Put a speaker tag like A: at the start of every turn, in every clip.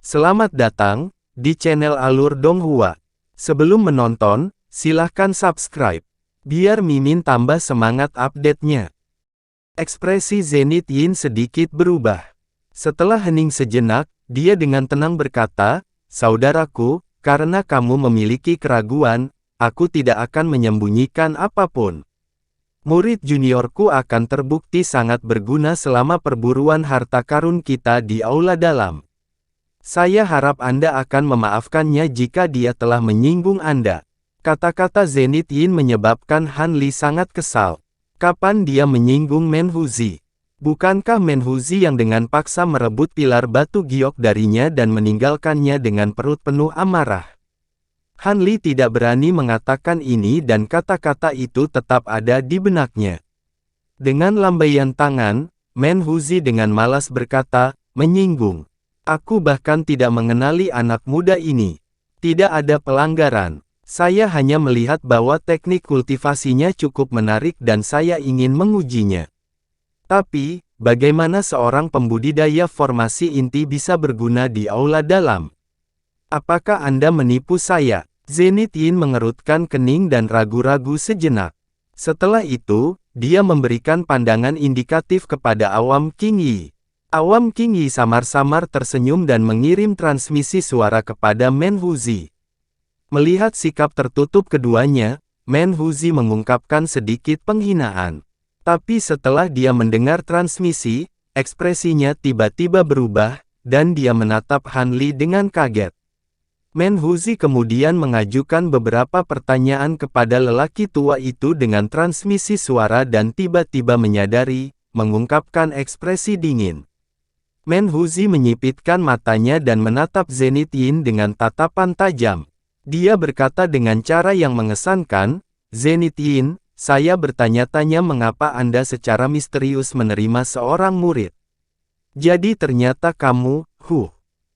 A: Selamat datang di channel Alur Donghua. Sebelum menonton, silahkan subscribe, biar Mimin tambah semangat update-nya. Ekspresi Zenith Yin sedikit berubah. Setelah hening sejenak, dia dengan tenang berkata, "Saudaraku, karena kamu memiliki keraguan, aku tidak akan menyembunyikan apapun. Murid juniorku akan terbukti sangat berguna selama perburuan harta karun kita di aula dalam. Saya harap Anda akan memaafkannya jika dia telah menyinggung Anda." Kata-kata Zenith Yin menyebabkan Han Li sangat kesal. Kapan dia menyinggung Menhuzi? Bukankah Menhuzi yang dengan paksa merebut pilar batu giok darinya dan meninggalkannya dengan perut penuh amarah? Han Li tidak berani mengatakan ini dan kata-kata itu tetap ada di benaknya. Dengan lambaian tangan, Menhuzi dengan malas berkata, "Menyinggung. Aku bahkan tidak mengenali anak muda ini. Tidak ada pelanggaran. Saya hanya melihat bahwa teknik kultivasinya cukup menarik dan saya ingin mengujinya. Tapi, bagaimana seorang pembudidaya formasi inti bisa berguna di aula dalam? Apakah Anda menipu saya?" Zenith Yin mengerutkan kening dan ragu-ragu sejenak. Setelah itu, dia memberikan pandangan indikatif kepada Awam King Yi. Awam King Yi samar-samar tersenyum dan mengirim transmisi suara kepada Menhuzi. Melihat sikap tertutup keduanya, Menhuzi mengungkapkan sedikit penghinaan. Tapi setelah dia mendengar transmisi, ekspresinya tiba-tiba berubah, dan dia menatap Han Li dengan kaget. Menhuzi kemudian mengajukan beberapa pertanyaan kepada lelaki tua itu dengan transmisi suara dan tiba-tiba menyadari, mengungkapkan ekspresi dingin. Menhuzi menyipitkan matanya dan menatap Zenith Yin dengan tatapan tajam. Dia berkata dengan cara yang mengesankan, "Zenith Yin, saya bertanya-tanya mengapa Anda secara misterius menerima seorang murid. Jadi ternyata kamu,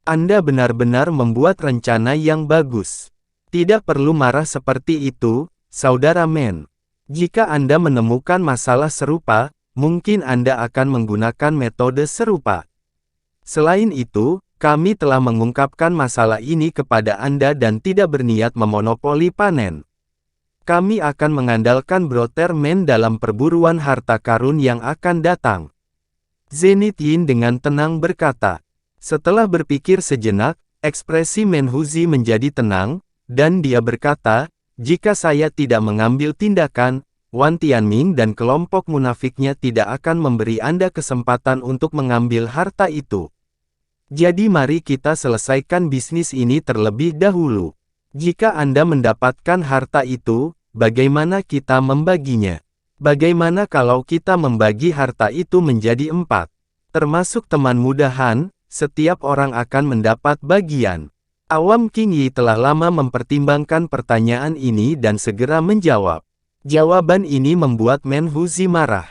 A: Anda benar-benar membuat rencana yang bagus. Tidak perlu marah seperti itu, Saudara Men. Jika Anda menemukan masalah serupa, mungkin Anda akan menggunakan metode serupa. Selain itu, kami telah mengungkapkan masalah ini kepada Anda dan tidak berniat memonopoli panen. Kami akan mengandalkan Brother Men dalam perburuan harta karun yang akan datang." Zenith Yin dengan tenang berkata. Setelah berpikir sejenak, ekspresi Menhuzi menjadi tenang, dan dia berkata, "Jika saya tidak mengambil tindakan, Wan Tianming dan kelompok munafiknya tidak akan memberi Anda kesempatan untuk mengambil harta itu. Jadi mari kita selesaikan bisnis ini terlebih dahulu. Jika Anda mendapatkan harta itu, bagaimana kita membaginya? Bagaimana kalau kita membagi harta itu menjadi 4? Termasuk teman muda Han, setiap orang akan mendapat bagian." Awam King Yi telah lama mempertimbangkan pertanyaan ini dan segera menjawab. Jawaban ini membuat Menhuzi marah.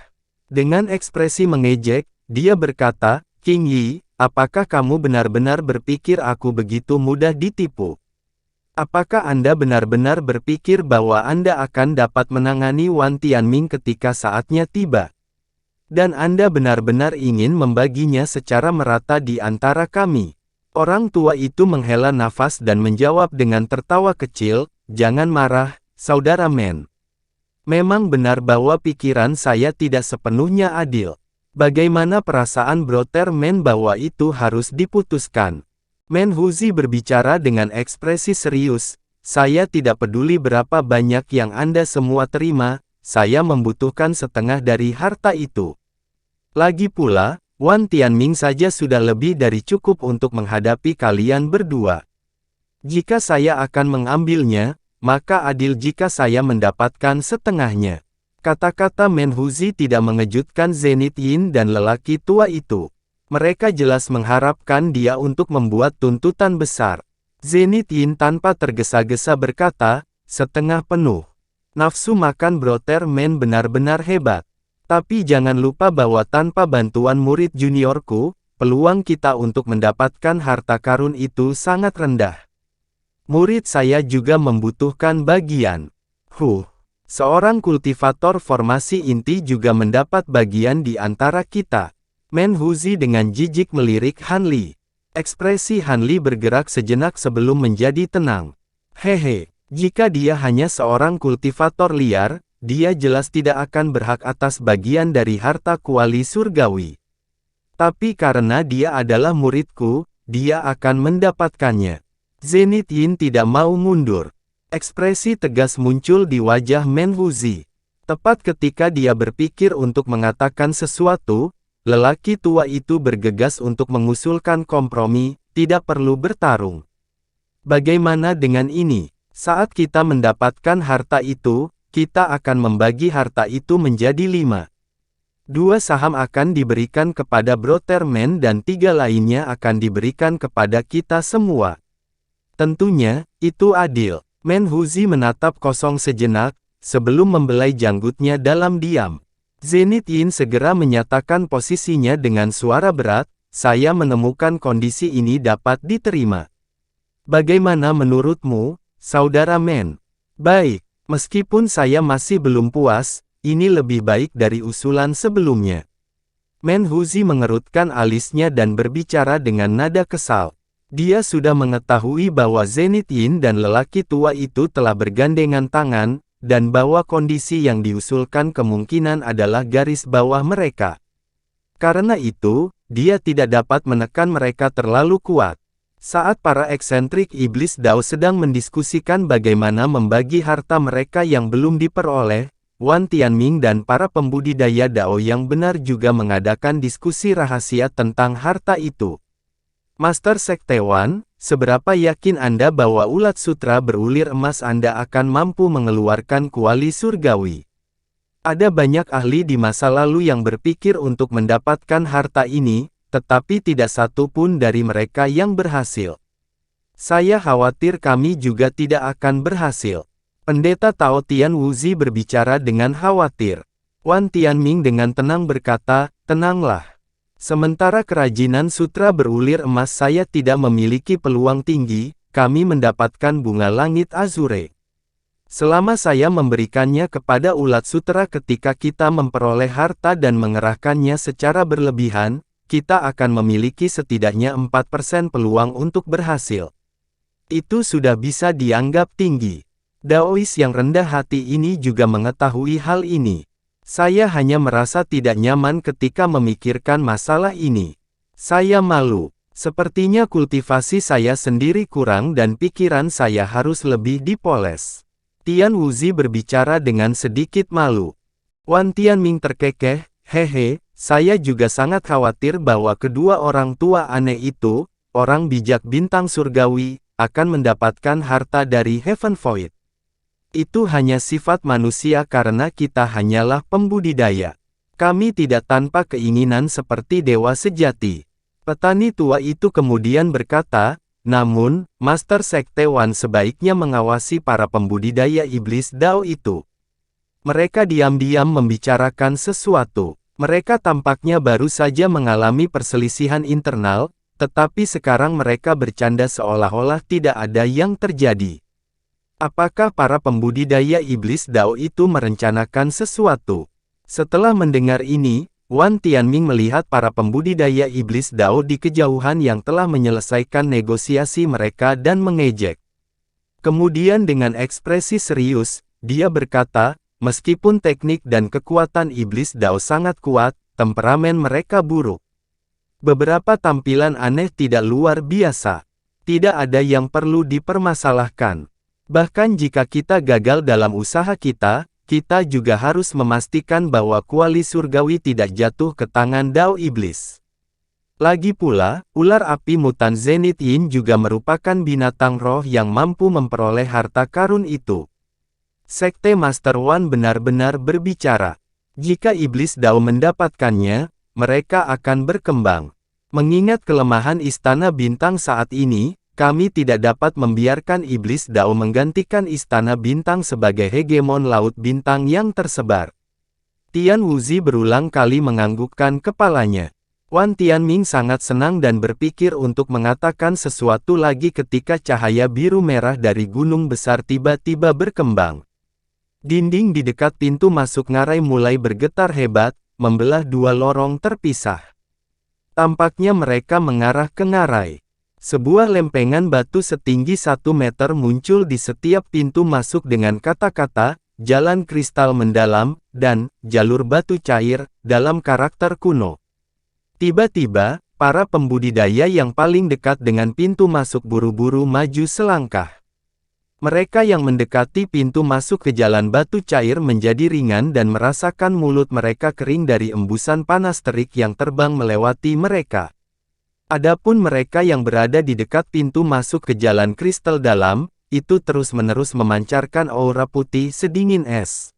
A: Dengan ekspresi mengejek, dia berkata, "King Yi, apakah kamu benar-benar berpikir aku begitu mudah ditipu? Apakah Anda benar-benar berpikir bahwa Anda akan dapat menangani Wan Tianming ketika saatnya tiba? Dan Anda benar-benar ingin membaginya secara merata di antara kami?" Orang tua itu menghela nafas dan menjawab dengan tertawa kecil, "Jangan marah, Saudara Men. Memang benar bahwa pikiran saya tidak sepenuhnya adil. Bagaimana perasaan Brother Men bahwa itu harus diputuskan?" Menhuzi berbicara dengan ekspresi serius, "Saya tidak peduli berapa banyak yang Anda semua terima, saya membutuhkan setengah dari harta itu. Lagi pula, Wan Tianming saja sudah lebih dari cukup untuk menghadapi kalian berdua. Jika saya akan mengambilnya, maka adil jika saya mendapatkan setengahnya." Kata-kata Menhuzi tidak mengejutkan Zenith Yin dan lelaki tua itu. Mereka jelas mengharapkan dia untuk membuat tuntutan besar. Zenith Yin tanpa tergesa-gesa berkata, "Setengah penuh. Nafsu makan Brother Men benar-benar hebat. Tapi jangan lupa bahwa tanpa bantuan murid juniorku, peluang kita untuk mendapatkan harta karun itu sangat rendah. Murid saya juga membutuhkan bagian. Seorang kultivator formasi inti juga mendapat bagian di antara kita." Menhuzi dengan jijik melirik Han Li. Ekspresi Han Li bergerak sejenak sebelum menjadi tenang. Hehe, jika dia hanya seorang kultivator liar, dia jelas tidak akan berhak atas bagian dari harta kuali surgawi. Tapi karena dia adalah muridku, dia akan mendapatkannya. Zenith Yin tidak mau mundur. Ekspresi tegas muncul di wajah Menhuzi. Tepat ketika dia berpikir untuk mengatakan sesuatu, lelaki tua itu bergegas untuk mengusulkan kompromi, tidak perlu bertarung. Bagaimana dengan ini? Saat kita mendapatkan harta itu, kita akan membagi harta itu menjadi 5. 2 saham akan diberikan kepada Brotherman dan 3 lainnya akan diberikan kepada kita semua. Tentunya, itu adil. Menhuzi menatap kosong sejenak, sebelum membelai janggutnya dalam diam. Zenith Yin segera menyatakan posisinya dengan suara berat, saya menemukan kondisi ini dapat diterima. Bagaimana menurutmu, Saudara Men? Baik, meskipun saya masih belum puas, ini lebih baik dari usulan sebelumnya. Menhuzi mengerutkan alisnya dan berbicara dengan nada kesal. Dia sudah mengetahui bahwa Zenith Yin dan lelaki tua itu telah bergandengan tangan, dan bahwa kondisi yang diusulkan kemungkinan adalah garis bawah mereka. Karena itu, dia tidak dapat menekan mereka terlalu kuat. Saat para eksentrik iblis Dao sedang mendiskusikan bagaimana membagi harta mereka yang belum diperoleh, Wan Tianming dan para pembudidaya Dao yang benar juga mengadakan diskusi rahasia tentang harta itu. Master Sekte Wan, seberapa yakin Anda bahwa ulat sutra berulir emas Anda akan mampu mengeluarkan kuali surgawi? Ada banyak ahli di masa lalu yang berpikir untuk mendapatkan harta ini, tetapi tidak satu pun dari mereka yang berhasil. Saya khawatir kami juga tidak akan berhasil. Pendeta Tao Tian Wuzi berbicara dengan khawatir. Wan Tianming dengan tenang berkata, tenanglah. Sementara kerajinan sutra berulir emas saya tidak memiliki peluang tinggi, kami mendapatkan bunga langit azure. Selama saya memberikannya kepada ulat sutra ketika kita memperoleh harta dan mengerahkannya secara berlebihan, kita akan memiliki setidaknya 4% peluang untuk berhasil. Itu sudah bisa dianggap tinggi. Daois yang rendah hati ini juga mengetahui hal ini. Saya hanya merasa tidak nyaman ketika memikirkan masalah ini. Saya malu. Sepertinya kultivasi saya sendiri kurang dan pikiran saya harus lebih dipoles. Tian Wuzi berbicara dengan sedikit malu. Wan Tianming terkekeh, hehe, saya juga sangat khawatir bahwa kedua orang tua aneh itu, orang bijak bintang surgawi, akan mendapatkan harta dari Heaven Void. Itu hanya sifat manusia karena kita hanyalah pembudidaya. Kami tidak tanpa keinginan seperti dewa sejati. Petani tua itu kemudian berkata, namun, Master Sekte Wan sebaiknya mengawasi para pembudidaya iblis Dao itu. Mereka diam-diam membicarakan sesuatu. Mereka tampaknya baru saja mengalami perselisihan internal, tetapi sekarang mereka bercanda seolah-olah tidak ada yang terjadi. Apakah para pembudidaya iblis Dao itu merencanakan sesuatu? Setelah mendengar ini, Wan Tianming melihat para pembudidaya iblis Dao di kejauhan yang telah menyelesaikan negosiasi mereka dan mengejek. Kemudian dengan ekspresi serius, dia berkata, meskipun teknik dan kekuatan iblis Dao sangat kuat, temperamen mereka buruk. Beberapa tampilan aneh tidak luar biasa. Tidak ada yang perlu dipermasalahkan. Bahkan jika kita gagal dalam usaha kita, kita juga harus memastikan bahwa kuali surgawi tidak jatuh ke tangan Dao Iblis. Lagi pula, ular api mutan Zenith Yin juga merupakan binatang roh yang mampu memperoleh harta karun itu. Sekte Master Wan benar-benar berbicara. Jika Iblis Dao mendapatkannya, mereka akan berkembang. Mengingat kelemahan Istana Bintang saat ini, kami tidak dapat membiarkan Iblis Dao menggantikan Istana Bintang sebagai hegemon Laut Bintang yang tersebar. Tian Wuzi berulang kali menganggukkan kepalanya. Wan Tianming sangat senang dan berpikir untuk mengatakan sesuatu lagi ketika cahaya biru merah dari gunung besar tiba-tiba berkembang. Dinding di dekat pintu masuk ngarai mulai bergetar hebat, membelah 2 lorong terpisah. Tampaknya mereka mengarah ke ngarai. Sebuah lempengan batu setinggi 1 meter muncul di setiap pintu masuk dengan kata-kata, "Jalan Kristal Mendalam," dan "Jalur Batu Cair," dalam karakter kuno. Tiba-tiba, para pembudidaya yang paling dekat dengan pintu masuk buru-buru maju selangkah. Mereka yang mendekati pintu masuk ke jalan batu cair menjadi ringan dan merasakan mulut mereka kering dari embusan panas terik yang terbang melewati mereka. Adapun mereka yang berada di dekat pintu masuk ke jalan kristal dalam, itu terus-menerus memancarkan aura putih sedingin es.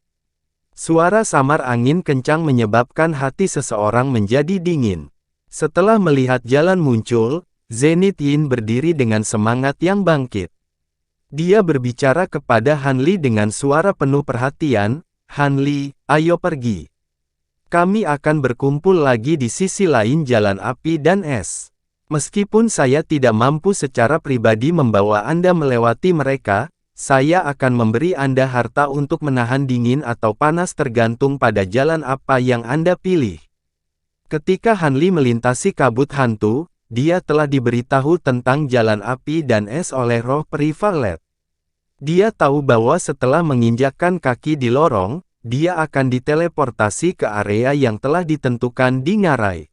A: Suara samar angin kencang menyebabkan hati seseorang menjadi dingin. Setelah melihat jalan muncul, Zenith Yin berdiri dengan semangat yang bangkit. Dia berbicara kepada Han Li dengan suara penuh perhatian, "Han Li, ayo pergi. Kami akan berkumpul lagi di sisi lain jalan api dan es. Meskipun saya tidak mampu secara pribadi membawa Anda melewati mereka, saya akan memberi Anda harta untuk menahan dingin atau panas tergantung pada jalan apa yang Anda pilih." Ketika Han Li melintasi kabut hantu, dia telah diberitahu tentang jalan api dan es oleh roh peri Violet. Dia tahu bahwa setelah menginjakkan kaki di lorong, dia akan diteleportasi ke area yang telah ditentukan di ngarai.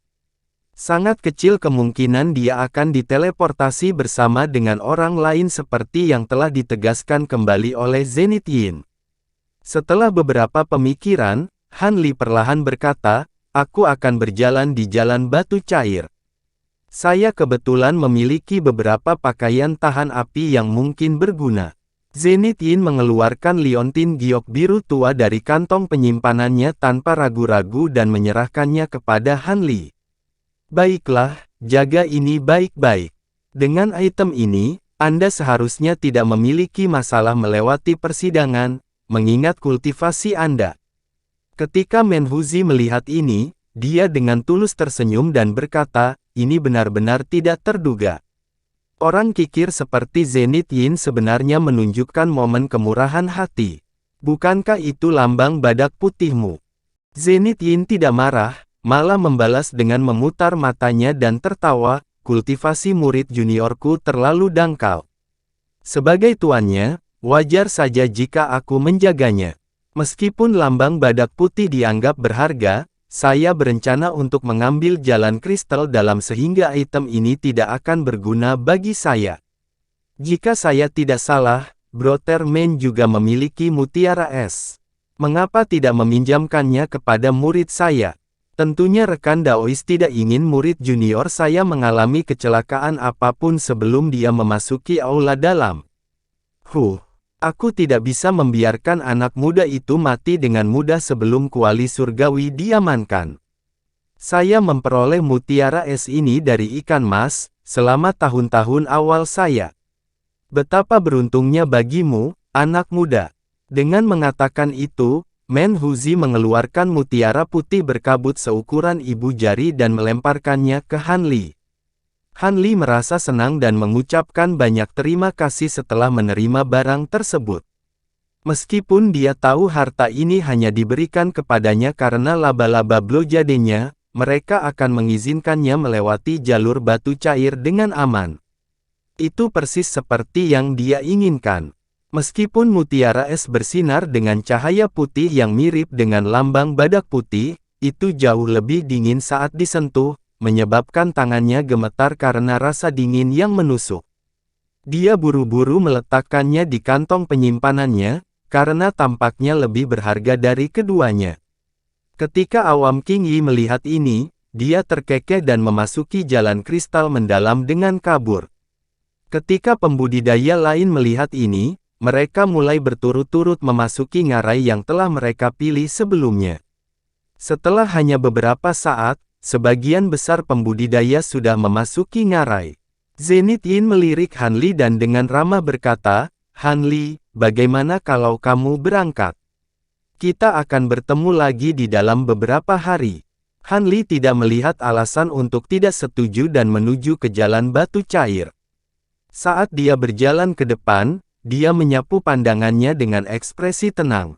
A: Sangat kecil kemungkinan dia akan diteleportasi bersama dengan orang lain seperti yang telah ditegaskan kembali oleh Zenith Yin. Setelah beberapa pemikiran, Han Li perlahan berkata, "Aku akan berjalan di jalan batu cair. Saya kebetulan memiliki beberapa pakaian tahan api yang mungkin berguna." Zenith Yin mengeluarkan liontin giok biru tua dari kantong penyimpanannya tanpa ragu-ragu dan menyerahkannya kepada Han Li. "Baiklah, jaga ini baik-baik. Dengan item ini, Anda seharusnya tidak memiliki masalah melewati persidangan, mengingat kultivasi Anda." Ketika Menhuzi melihat ini, dia dengan tulus tersenyum dan berkata, "Ini benar-benar tidak terduga. Orang kikir seperti Zenith Yin sebenarnya menunjukkan momen kemurahan hati. Bukankah itu lambang badak putihmu?" Zenith Yin tidak marah, malah membalas dengan memutar matanya dan tertawa, "Kultivasi murid juniorku terlalu dangkal. Sebagai tuannya, wajar saja jika aku menjaganya. Meskipun lambang badak putih dianggap berharga, saya berencana untuk mengambil jalan kristal dalam sehingga item ini tidak akan berguna bagi saya. Jika saya tidak salah, Brotherman juga memiliki mutiara es. Mengapa tidak meminjamkannya kepada murid saya? Tentunya rekan Daois tidak ingin murid junior saya mengalami kecelakaan apapun sebelum dia memasuki aula dalam. Aku tidak bisa membiarkan anak muda itu mati dengan mudah sebelum kuali surgawi diamankan. Saya memperoleh mutiara es ini dari ikan mas, selama tahun-tahun awal saya. Betapa beruntungnya bagimu, anak muda." Dengan mengatakan itu, Menhuzi mengeluarkan mutiara putih berkabut seukuran ibu jari dan melemparkannya ke Han Li. Han Li merasa senang dan mengucapkan banyak terima kasih setelah menerima barang tersebut. Meskipun dia tahu harta ini hanya diberikan kepadanya karena laba-laba blojadenya, mereka akan mengizinkannya melewati jalur batu cair dengan aman. Itu persis seperti yang dia inginkan. Meskipun mutiara es bersinar dengan cahaya putih yang mirip dengan lambang badak putih, itu jauh lebih dingin saat disentuh, menyebabkan tangannya gemetar karena rasa dingin yang menusuk. Dia buru-buru meletakkannya di kantong penyimpanannya, karena tampaknya lebih berharga dari keduanya. Ketika Awam King Yi melihat ini, dia terkekeh dan memasuki jalan kristal mendalam dengan kabur. Ketika pembudidaya lain melihat ini, mereka mulai berturut-turut memasuki ngarai yang telah mereka pilih sebelumnya. Setelah hanya beberapa saat, sebagian besar pembudidaya sudah memasuki ngarai. Zenith Yin melirik Han Li dan dengan ramah berkata, "Han Li, bagaimana kalau kamu berangkat? Kita akan bertemu lagi di dalam beberapa hari." Han Li tidak melihat alasan untuk tidak setuju dan menuju ke jalan batu cair. Saat dia berjalan ke depan, dia menyapu pandangannya dengan ekspresi tenang.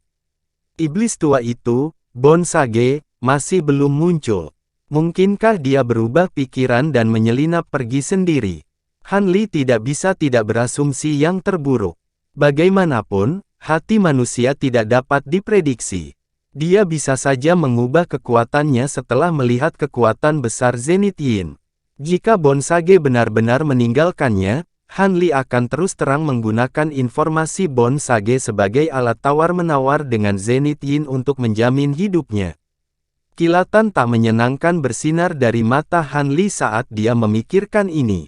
A: Iblis tua itu, Bon Sage, masih belum muncul. Mungkinkah dia berubah pikiran dan menyelinap pergi sendiri? Han Li tidak bisa tidak berasumsi yang terburuk. Bagaimanapun, hati manusia tidak dapat diprediksi. Dia bisa saja mengubah kekuatannya setelah melihat kekuatan besar Zenith Yin. Jika Bonsage benar-benar meninggalkannya, Han Li akan terus terang menggunakan informasi Bonsage sebagai alat tawar-menawar dengan Zenith Yin untuk menjamin hidupnya. Kilatan tak menyenangkan bersinar dari mata Han Li saat dia memikirkan ini.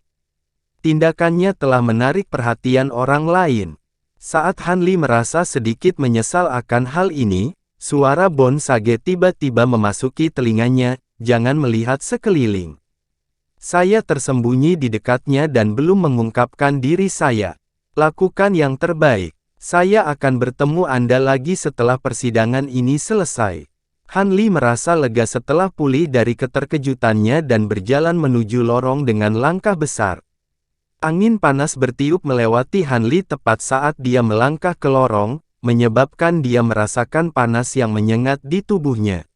A: Tindakannya telah menarik perhatian orang lain. Saat Han Li merasa sedikit menyesal akan hal ini, suara Bonsage tiba-tiba memasuki telinganya, "Jangan melihat sekeliling. Saya tersembunyi di dekatnya dan belum mengungkapkan diri saya. Lakukan yang terbaik. Saya akan bertemu Anda lagi setelah persidangan ini selesai." Han Li merasa lega setelah pulih dari keterkejutannya dan berjalan menuju lorong dengan langkah besar. Angin panas bertiup melewati Han Li tepat saat dia melangkah ke lorong, menyebabkan dia merasakan panas yang menyengat di tubuhnya.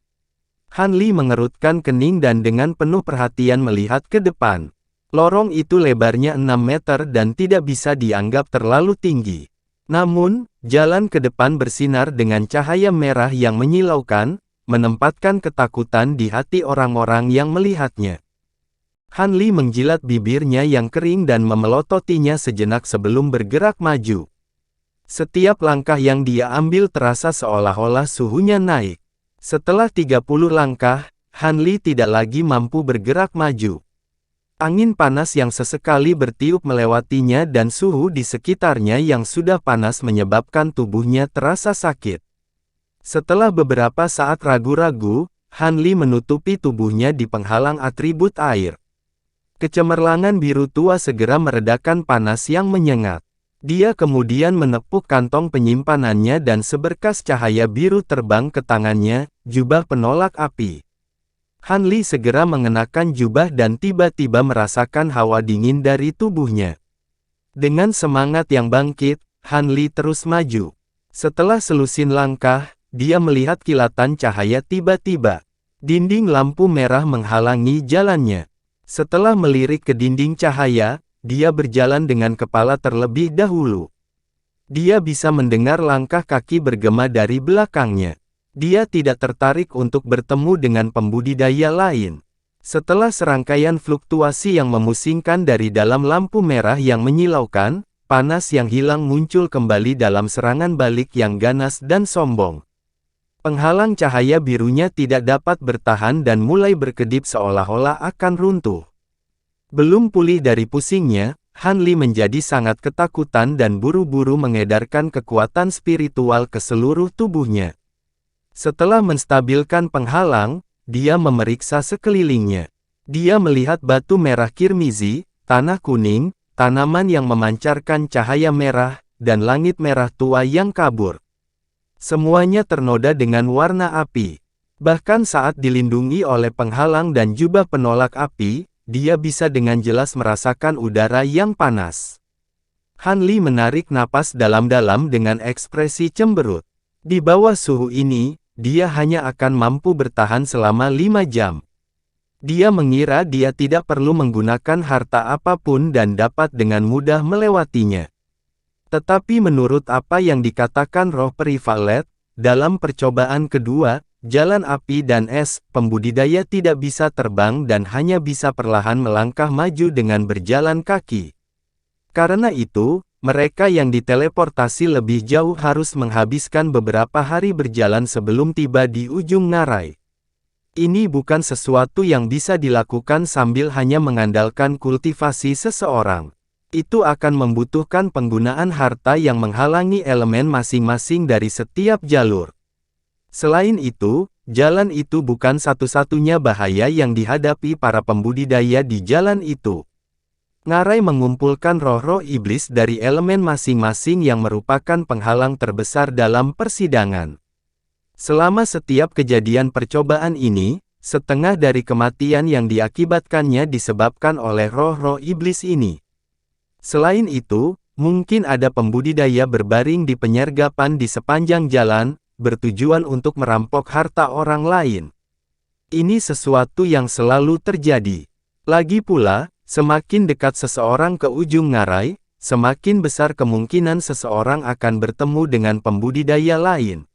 A: Han Li mengerutkan kening dan dengan penuh perhatian melihat ke depan. Lorong itu lebarnya 6 meter dan tidak bisa dianggap terlalu tinggi. Namun, jalan ke depan bersinar dengan cahaya merah yang menyilaukan, menempatkan ketakutan di hati orang-orang yang melihatnya. Han Li menjilat bibirnya yang kering dan memelototinya sejenak sebelum bergerak maju. Setiap langkah yang dia ambil terasa seolah-olah suhunya naik. Setelah 30 langkah, Han Li tidak lagi mampu bergerak maju. Angin panas yang sesekali bertiup melewatinya dan suhu di sekitarnya yang sudah panas menyebabkan tubuhnya terasa sakit. Setelah beberapa saat ragu-ragu, Han Li menutupi tubuhnya di penghalang atribut air. Kecemerlangan biru tua segera meredakan panas yang menyengat. Dia kemudian menepuk kantong penyimpanannya dan seberkas cahaya biru terbang ke tangannya, jubah penolak api. Han Li segera mengenakan jubah dan tiba-tiba merasakan hawa dingin dari tubuhnya. Dengan semangat yang bangkit, Han Li terus maju. Setelah selusin langkah, dia melihat kilatan cahaya tiba-tiba. Dinding lampu merah menghalangi jalannya. Setelah melirik ke dinding cahaya, dia berjalan dengan kepala terlebih dahulu. Dia bisa mendengar langkah kaki bergema dari belakangnya. Dia tidak tertarik untuk bertemu dengan pembudidaya lain. Setelah serangkaian fluktuasi yang memusingkan dari dalam lampu merah yang menyilaukan, panas yang hilang muncul kembali dalam serangan balik yang ganas dan sombong. Penghalang cahaya birunya tidak dapat bertahan dan mulai berkedip seolah-olah akan runtuh. Belum pulih dari pusingnya, Han Li menjadi sangat ketakutan dan buru-buru mengedarkan kekuatan spiritual ke seluruh tubuhnya. Setelah menstabilkan penghalang, dia memeriksa sekelilingnya. Dia melihat batu merah kirmizi, tanah kuning, tanaman yang memancarkan cahaya merah, dan langit merah tua yang kabur. Semuanya ternoda dengan warna api. Bahkan saat dilindungi oleh penghalang dan jubah penolak api, dia bisa dengan jelas merasakan udara yang panas. Han Li menarik napas dalam-dalam dengan ekspresi cemberut. Di bawah suhu ini, dia hanya akan mampu bertahan selama 5 jam. Dia mengira dia tidak perlu menggunakan harta apapun dan dapat dengan mudah melewatinya. Tetapi menurut apa yang dikatakan roh peri Violet, dalam percobaan kedua, jalan api dan es, pembudidaya tidak bisa terbang dan hanya bisa perlahan melangkah maju dengan berjalan kaki. Karena itu, mereka yang diteleportasi lebih jauh harus menghabiskan beberapa hari berjalan sebelum tiba di ujung ngarai. Ini bukan sesuatu yang bisa dilakukan sambil hanya mengandalkan kultivasi seseorang. Itu akan membutuhkan penggunaan harta yang menghalangi elemen masing-masing dari setiap jalur. Selain itu, jalan itu bukan satu-satunya bahaya yang dihadapi para pembudidaya di jalan itu. Ngarai mengumpulkan roh-roh iblis dari elemen masing-masing yang merupakan penghalang terbesar dalam persidangan. Selama setiap kejadian percobaan ini, setengah dari kematian yang diakibatkannya disebabkan oleh roh-roh iblis ini. Selain itu, mungkin ada pembudidaya berbaring di penyergapan di sepanjang jalan, bertujuan untuk merampok harta orang lain. Ini sesuatu yang selalu terjadi. Lagi pula, semakin dekat seseorang ke ujung ngarai, semakin besar kemungkinan seseorang akan bertemu dengan pembudidaya lain.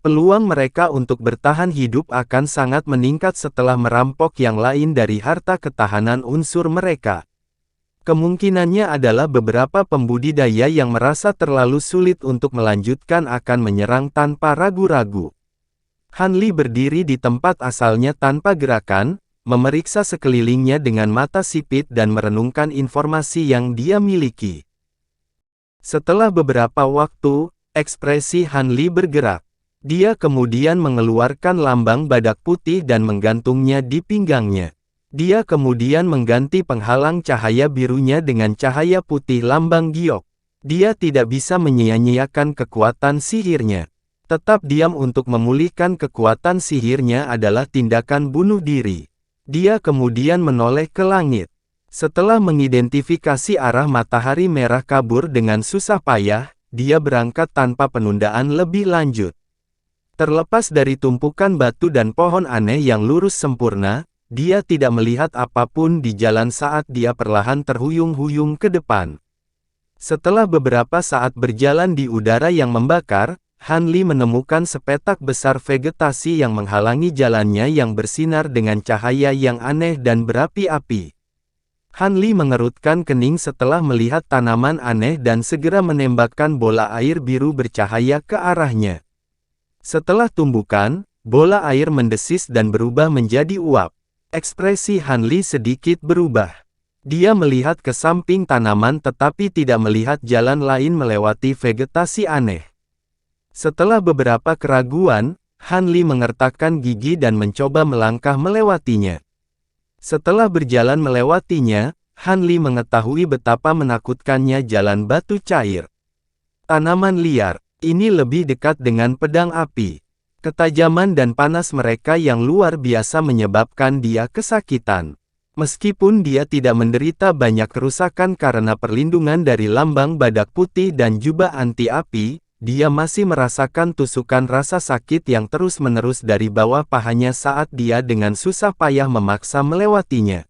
A: Peluang mereka untuk bertahan hidup akan sangat meningkat setelah merampok yang lain dari harta ketahanan unsur mereka. Kemungkinannya adalah beberapa pembudidaya yang merasa terlalu sulit untuk melanjutkan akan menyerang tanpa ragu-ragu. Han Li berdiri di tempat asalnya tanpa gerakan, memeriksa sekelilingnya dengan mata sipit dan merenungkan informasi yang dia miliki. Setelah beberapa waktu, ekspresi Han Li bergerak. Dia kemudian mengeluarkan lambang badak putih dan menggantungnya di pinggangnya. Dia kemudian mengganti penghalang cahaya birunya dengan cahaya putih lambang giok. Dia tidak bisa menyia-nyiakan kekuatan sihirnya. Tetap diam untuk memulihkan kekuatan sihirnya adalah tindakan bunuh diri. Dia kemudian menoleh ke langit. Setelah mengidentifikasi arah matahari merah kabur dengan susah payah, dia berangkat tanpa penundaan lebih lanjut. Terlepas dari tumpukan batu dan pohon aneh yang lurus sempurna, dia tidak melihat apapun di jalan saat dia perlahan terhuyung-huyung ke depan. Setelah beberapa saat berjalan di udara yang membakar, Han Li menemukan sepetak besar vegetasi yang menghalangi jalannya yang bersinar dengan cahaya yang aneh dan berapi-api. Han Li mengerutkan kening setelah melihat tanaman aneh dan segera menembakkan bola air biru bercahaya ke arahnya. Setelah tumbukan, bola air mendesis dan berubah menjadi uap. Ekspresi Han Li sedikit berubah. Dia melihat ke samping tanaman tetapi tidak melihat jalan lain melewati vegetasi aneh. Setelah beberapa keraguan, Han Li mengertakkan gigi dan mencoba melangkah melewatinya. Setelah berjalan melewatinya, Han Li mengetahui betapa menakutkannya jalan batu cair. Tanaman liar. Ini lebih dekat dengan pedang api. Ketajaman dan panas mereka yang luar biasa menyebabkan dia kesakitan. Meskipun dia tidak menderita banyak kerusakan karena perlindungan dari lambang badak putih dan jubah anti api, dia masih merasakan tusukan rasa sakit yang terus-menerus dari bawah pahanya saat dia dengan susah payah memaksa melewatinya.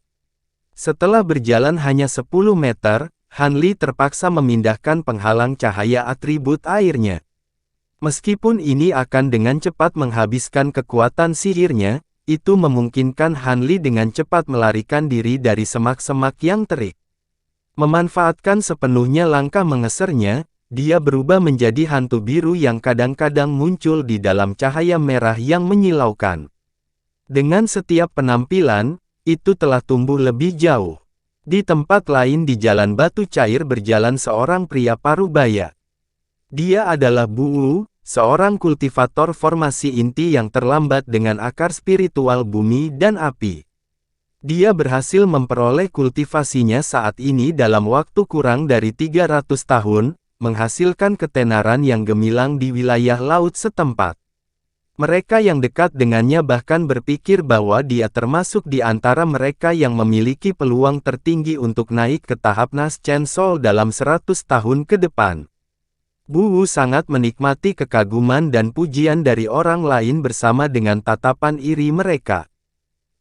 A: Setelah berjalan hanya 10 meter, Han Li terpaksa memindahkan penghalang cahaya atribut airnya. Meskipun ini akan dengan cepat menghabiskan kekuatan sihirnya, itu memungkinkan Han Li dengan cepat melarikan diri dari semak-semak yang terik. Memanfaatkan sepenuhnya langkah mengesernya, dia berubah menjadi hantu biru yang kadang-kadang muncul di dalam cahaya merah yang menyilaukan. Dengan setiap penampilan, itu telah tumbuh lebih jauh. Di tempat lain di jalan batu cair berjalan seorang pria parubaya. Dia adalah Bu Wu, seorang kultivator formasi inti yang terlambat dengan akar spiritual bumi dan api. Dia berhasil memperoleh kultivasinya saat ini dalam waktu kurang dari 300 tahun, menghasilkan ketenaran yang gemilang di wilayah laut setempat. Mereka yang dekat dengannya bahkan berpikir bahwa dia termasuk di antara mereka yang memiliki peluang tertinggi untuk naik ke tahap Nas Chen Sol dalam 100 tahun ke depan. Bu Wu sangat menikmati kekaguman dan pujian dari orang lain bersama dengan tatapan iri mereka.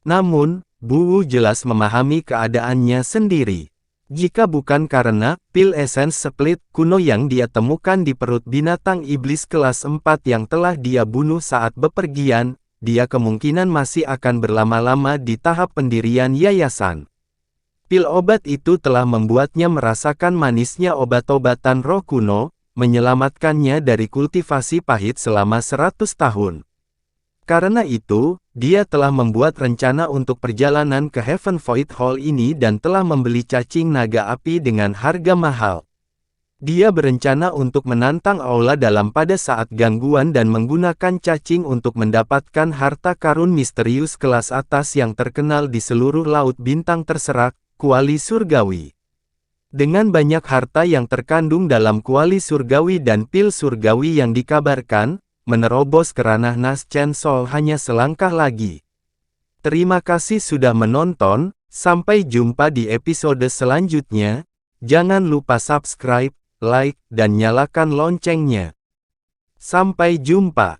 A: Namun, Bu Wu jelas memahami keadaannya sendiri. Jika bukan karena pil essence split kuno yang dia temukan di perut binatang iblis kelas 4 yang telah dia bunuh saat bepergian, dia kemungkinan masih akan berlama-lama di tahap pendirian yayasan. Pil obat itu telah membuatnya merasakan manisnya obat-obatan roh kuno, menyelamatkannya dari kultivasi pahit selama 100 tahun. Karena itu, dia telah membuat rencana untuk perjalanan ke Heaven Void Hall ini dan telah membeli cacing naga api dengan harga mahal. Dia berencana untuk menantang Aula dalam pada saat gangguan dan menggunakan cacing untuk mendapatkan harta karun misterius kelas atas yang terkenal di seluruh laut bintang terserak, kuali surgawi. Dengan banyak harta yang terkandung dalam kuali surgawi dan pil surgawi yang dikabarkan, menerobos ke ranah Nas Chen Sol hanya selangkah lagi. Terima kasih sudah menonton, sampai jumpa di episode selanjutnya. Jangan lupa subscribe, like, dan nyalakan loncengnya. Sampai jumpa.